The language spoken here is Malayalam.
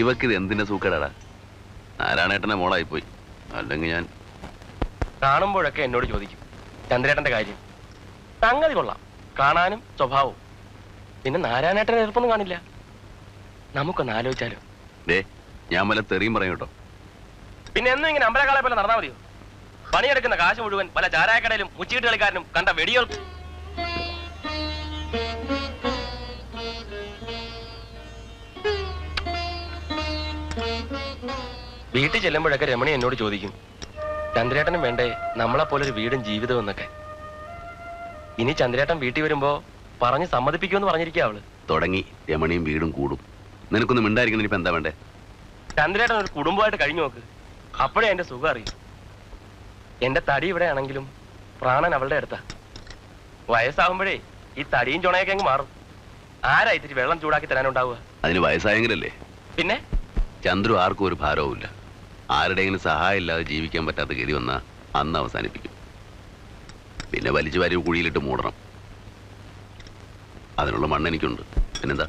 ഇവക്കിത് എന്തിന്റെ സൂക്കേടാടാ? നാരായണേട്ടന്റെ മോളായിപ്പോയി. അല്ലെങ്കിൽ ഞാൻ കാണുമ്പോഴൊക്കെ എന്നോട് ചോദിക്കും ചന്ദ്രേട്ടന്റെ കാര്യം. സംഗതി കൊള്ളാം, കാണാനും സ്വഭാവവും. പിന്നെ നാരായണേട്ടനെ എളുപ്പമൊന്നും കാണില്ല. നമുക്കൊന്ന് ആലോചിച്ചാലോ? ഞാൻ വല്ല തെറിയും പറയും കേട്ടോ. പിന്നെ എന്നും ഇങ്ങനെ അമ്പലക്കാളെ പോലെ നടന്നാൽ മതിയോ? പണിയെടുക്കുന്ന കാശ് മുഴുവൻ പല ചാരായക്കടയിലും മുച്ചിട്ട് കളിക്കാരനും കണ്ട വെടികൾക്ക്. വീട്ടിൽ ചെല്ലുമ്പോഴൊക്കെ രമണി എന്നോട് ചോദിക്കും, ചന്ദ്രേട്ടനും വേണ്ടേ നമ്മളെപ്പോലൊരു വീടും ജീവിതവും എന്നൊക്കെ. ഇനി ചന്ദ്രേട്ടൻ വീട്ടിൽ വരുമ്പോ പറഞ്ഞ് സമ്മതിപ്പിക്കുമെന്ന് പറഞ്ഞിരിക്കുക അവള്. തുടങ്ങി രമണിയും വീടും കൂടും. നിനക്കൊന്നും മിണ്ടായിരിക്കണം. ഇനിയിപ്പോ എന്താ വേണ്ടേ? ചന്ദ്രേട്ടൻ ഒരു കുടുംബമായിട്ട് കഴിഞ്ഞു നോക്ക്, അപ്പോഴേ എന്റെ സുഖം അറിയും. എന്റെ തടി ഇവിടെ ആണെങ്കിലും പ്രാണൻ അവളുടെ അടുത്താ. വയസ്സാകുമ്പോഴേ ഈ തടിയും ചുണയൊക്കെ അങ്ങ് മാറും. ആരാ ഇത്തിരി വെള്ളം ചൂടാക്കി തരാനുണ്ടാവുക? അതിന് വയസ്സായെങ്കിലല്ലേ. പിന്നെ ചന്ദ്രു ആർക്കും ഒരു ഭാരവുമില്ല. ആരുടെയെങ്കിലും സഹായം ഇല്ലാതെ ജീവിക്കാൻ പറ്റാത്ത ഗതി വന്നാൽ അന്ന് അവസാനിപ്പിക്കും. പിന്നെ വലിച്ചു വാരി കുഴിയിലിട്ട് മൂടണം. അതിനുള്ള മണ്ണെനിക്കുണ്ട്. പിന്നെന്താ?